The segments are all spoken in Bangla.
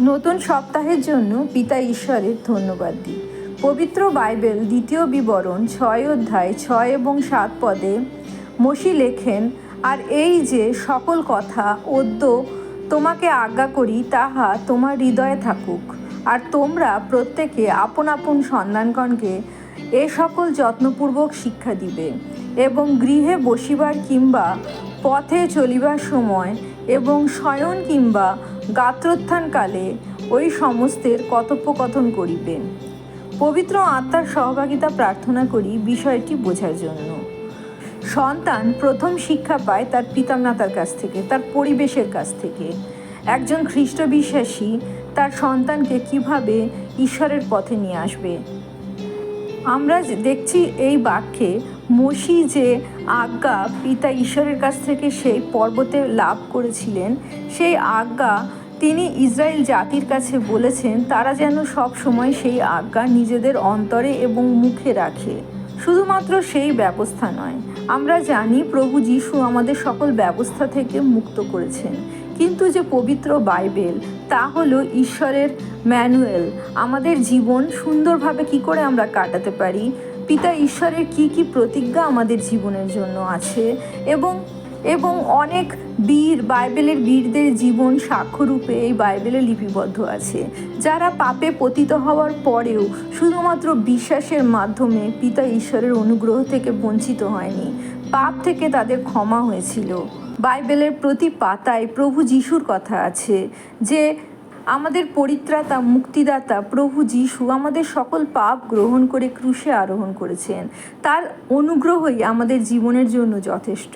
নতুন সপ্তাহের জন্য পিতা ঈশ্বরের ধন্যবাদ দিই। পবিত্র বাইবেল দ্বিতীয় বিবরণ 6 অধ্যায় 6 এবং 7 পদে মসি লেখেন, আর এই যে সকল কথা অদ্য তোমাকে আজ্ঞা করি তাহা তোমার হৃদয়ে থাকুক, আর তোমরা প্রত্যেকে আপন আপন সন্তানগণকে এ সকল যত্নপূর্বক শিক্ষা দিবে, এবং গৃহে বসিবার কিংবা পথে চলিবার সময় এবং শয়ন কিংবা গাত্রোত্থানকালে ওই সমস্তের কথোপকথন করিবেন। পবিত্র আত্মার সহভাগিতা প্রার্থনা করি বিষয়টি বোঝার জন্য। সন্তান প্রথম শিক্ষা পায় তার পিতামাতার কাছ থেকে, তার পরিবেশের কাছ থেকে। একজন খ্রিস্ট বিশ্বাসী তার সন্তানকে কিভাবে ঈশ্বরের পথে নিয়ে আসবে। আমরা দেখছি এই বাক্যে মসি যে আজ্ঞা পিতা ঈশ্বরের কাছ থেকে সেই পর্বতে লাভ করেছিলেন, সেই আজ্ঞা তিনি ইসরায়েল জাতির কাছে বলেছেন তারা যেন সব সময় সেই আজ্ঞা নিজেদের অন্তরে এবং মুখে রাখে। শুধুমাত্র সেই ব্যবস্থা নয়, আমরা জানি প্রভু যীশু আমাদের সকল ব্যবস্থা থেকে মুক্ত করেছেন, কিন্তু যে পবিত্র বাইবেল তা হলো ঈশ্বরের ম্যানুয়াল। আমাদের জীবন সুন্দরভাবে কি করে আমরা কাটাতে পারি, পিতা ঈশ্বরের কি কি প্রতিজ্ঞা আমাদের জীবনের জন্য আছে, এবং অনেক বাইবেলের বীরদের জীবন সাক্ষ্যরূপে এই বাইবেলে লিপিবদ্ধ আছে, যারা পাপে পতিত হওয়ার পরেও শুধুমাত্র বিশ্বাসের মাধ্যমে পিতা ঈশ্বরের অনুগ্রহ থেকে বঞ্চিত হয়নি, পাপ থেকে তাদের ক্ষমা হয়েছিল। বাইবেলের প্রতি পাতায় প্রভু যীশুর কথা আছে, যে আমাদের পরিত্রাতা মুক্তিদাতা প্রভু যীশু আমাদের সকল পাপ গ্রহণ করে ক্রুশে আরোহণ করেছেন। তার অনুগ্রহই আমাদের জীবনের জন্য যথেষ্ট,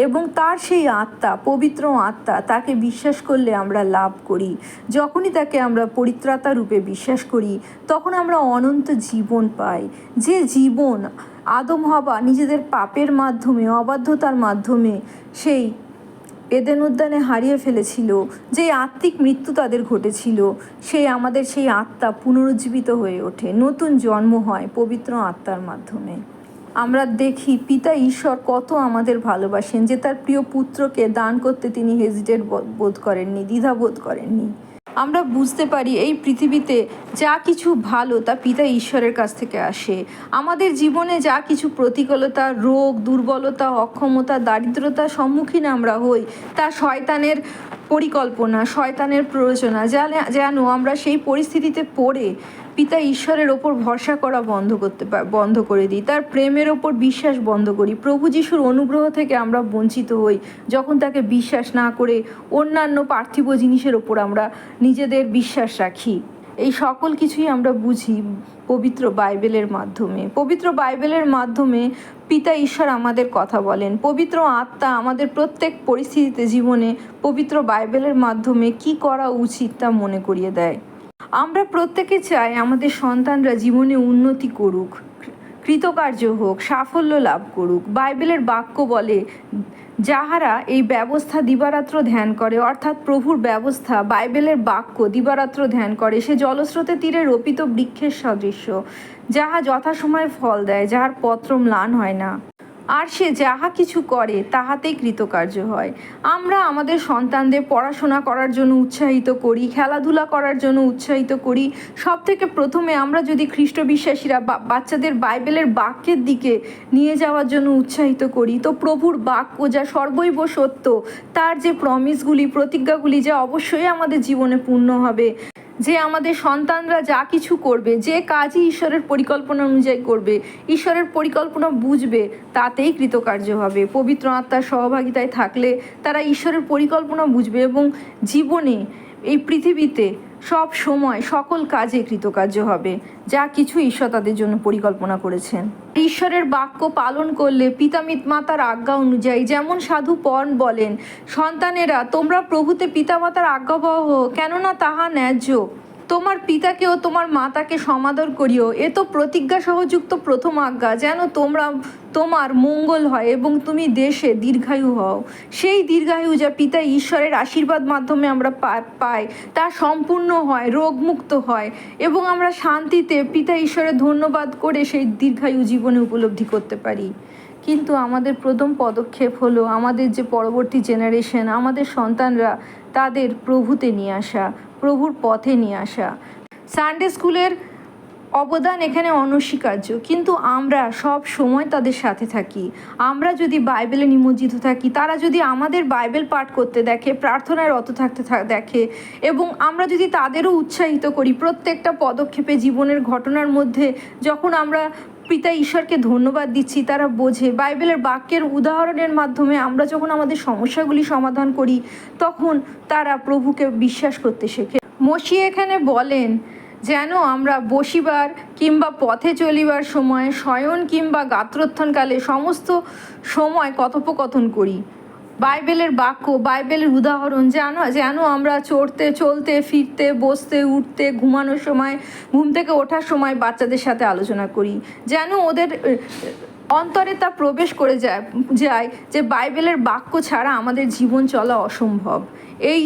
এবং তার সেই আত্মা, পবিত্র আত্মা, তাকে বিশ্বাস করলে আমরা লাভ করি। যখনই তাকে আমরা পরিত্রাতা রূপে বিশ্বাস করি, তখন আমরা অনন্ত জীবন পাই, যে জীবন আদম হাওয়া নিজেদের পাপের মাধ্যমে, অবাধ্যতার মাধ্যমে সেই এদেন উদ্যানে হারিয়ে ফেলেছিল, যে আত্মিক মৃত্যু তাদের ঘটেছিল, আমাদের সেই আত্মা পুনরুজ্জীবিত হয়ে ওঠে, নতুন জন্ম হয় পবিত্র আত্মার মাধ্যমে। আমরা দেখি পিতা ঈশ্বর কত আমাদের ভালোবাসেন, যে তার প্রিয় পুত্রকে দান করতে তিনি হেজিটেট বোধ করেননি, দ্বিধা বোধ করেননি। আমরা বুঝতে পারি এই পৃথিবীতে যা কিছু ভালো তা পিতা ঈশ্বরের কাছ থেকে আসে। আমাদের জীবনে যা কিছু প্রতিকূলতা, রোগ, দুর্বলতা, অক্ষমতা, দারিদ্রতার সম্মুখীন আমরা হই, তা শয়তানের পরিকল্পনা, শয়তানের প্ররোচনা, যেন আমরা সেই পরিস্থিতিতে পড়ে পিতা ঈশ্বরের ওপর ভরসা করা বন্ধ করে দিই, তার প্রেমের ওপর বিশ্বাস বন্ধ করি। প্রভু যীশুর অনুগ্রহ থেকে আমরা বঞ্চিত হই যখন তাকে বিশ্বাস না করে অন্যান্য পার্থিব জিনিসের ওপর আমরা নিজেদের বিশ্বাস রাখি। এই সকল কিছুই আমরা বুঝি পবিত্র বাইবেলের মাধ্যমে। পবিত্র বাইবেলের মাধ্যমে পিতা ঈশ্বর আমাদের কথা বলেন। পবিত্র আত্মা আমাদের প্রত্যেক পরিস্থিতিতে জীবনে পবিত্র বাইবেলের মাধ্যমে কি করা উচিত তা মনে করিয়ে দেয়। আমরা প্রত্যেকে চাই আমাদের সন্তানরা জীবনে উন্নতি করুক, কৃতকার্য হোক, সাফল্য লাভ করুক। বাইবেলের বাক্য বলে, যাহারা এই ব্যবস্থা দিবারাত্র ধ্যান করে, অর্থাৎ প্রভুর ব্যবস্থা, বাইবেলের বাক্য দিবারাত্র ধ্যান করে, সে জলস্রোতের তীরে রোপিত বৃক্ষের সদৃশ্য, যাহা যথাসময়ে ফল দেয়, যাহার পত্র ম্লান হয় না, আর সে যাহা কিছু করে তাহাতেই কৃতকার্য হয়। আমরা আমাদের সন্তানদের পড়াশোনা করার জন্য উৎসাহিত করি, খেলাধুলা করার জন্য উৎসাহিত করি। সব থেকে প্রথমে আমরা যদি খ্রিস্ট বিশ্বাসীরা বাচ্চাদের বাইবেলের বাক্যের দিকে নিয়ে যাওয়ার জন্য উৎসাহিত করি, তো প্রভুর বাক্য যা সর্বৈব সত্য, তার যে প্রমিসগুলি, প্রতিজ্ঞাগুলি, যা অবশ্যই আমাদের জীবনে পূর্ণ হবে, যে আমাদের সন্তানরা যা কিছু করবে, যে কাজই ঈশ্বরের পরিকল্পনা অনুযায়ী করবে, ঈশ্বরের পরিকল্পনা বুঝবে, তাতেই কৃতকার্য হবে। পবিত্র আত্মার সহভাগিতায় থাকলে তারা ঈশ্বরের পরিকল্পনা বুঝবে এবং জীবনে এই পৃথিবীতে সব সময় সকল কাজে কৃতকার্য হবে, যা কিছু ঈশ্বর তাদের জন্য পরিকল্পনা করেছেন। ঈশ্বরের বাক্য পালন করলে পিতামাতার আজ্ঞা অনুযায়ী, যেমন সাধু পর্ণ বলেন, সন্তানেরা তোমরা প্রভুতে পিতামাতার আজ্ঞাবহ হও, কেননা তাহা ন্যায্য। তোমার পিতাকে ও তোমার মাতাকে সমাদর করিও, এ তো প্রতিজ্ঞা সহযুক্ত প্রথম আজ্ঞা, যেন তোমার মঙ্গল হয় এবং তুমি দেশে দীর্ঘায়ু হও। সেই দীর্ঘায়ু যা পিতা ঈশ্বরের আশীর্বাদ মাধ্যমে আমরা পাই, তা সম্পূর্ণ হয়, রোগমুক্ত হয়, এবং আমরা শান্তিতে পিতা ঈশ্বরের ধন্যবাদ করে সেই দীর্ঘায়ু জীবনে উপলব্ধি করতে পারি। কিন্তু আমাদের প্রথম পদক্ষেপ হলো আমাদের যে পরবর্তী জেনারেশন, আমাদের সন্তানরা, তাদের প্রভুতে নিয়ে আসা, প্রভুর পথে নিয়ে আসা। সানডে স্কুলের অবদান এখানে অনস্বীকার্য, কিন্তু আমরা সব সময় তাদের সাথে থাকি। আমরা যদি বাইবেলে নিমজ্জিত থাকি, তারা যদি আমাদের বাইবেল পাঠ করতে দেখে, প্রার্থনায় রত থাকতে দেখে, এবং আমরা যদি তাদেরও উৎসাহিত করি প্রত্যেকটা পদক্ষেপে জীবনের ঘটনার মধ্যে, যখন আমরা পিতা ঈশ্বরকে ধন্যবাদ দিচ্ছি, তারা বোঝে। বাইবেলের বাক্যের উদাহরণের মাধ্যমে আমরা যখন আমাদের সমস্যাগুলি সমাধান করি, তখন তারা প্রভুকে বিশ্বাস করতে শেখে। মসিহ এখানে বলেন যেন আমরা বসিবার কিংবা পথে চলিবার সময়, শয়ন কিংবা গাত্রোত্থানকালে সমস্ত সময় কথোপকথন করি। বাইবেলের বাক্য, বাইবেলের উদাহরণ যেন আমরা চলতে ফিরতে, বসতে উঠতে, ঘুমানোর সময়, ঘুম থেকে ওঠার সময় বাচ্চাদের সাথে আলোচনা করি, যেন ওদের অন্তরে তা প্রবেশ করে যায় যে বাইবেলের বাক্য ছাড়া আমাদের জীবন চলা অসম্ভব। এই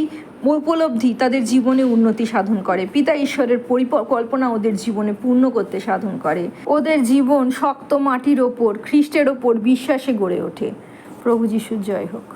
উপলব্ধি তাদের জীবনে উন্নতি সাধন করে। পিতা ঈশ্বরের পরিকল্পনা ওদের জীবনে পূর্ণ করতে সাধন করে। ওদের জীবন শক্ত মাটির ওপর, খ্রিস্টের ওপর বিশ্বাসে গড়ে ওঠে। প্রভু যিশুর জয় হোক।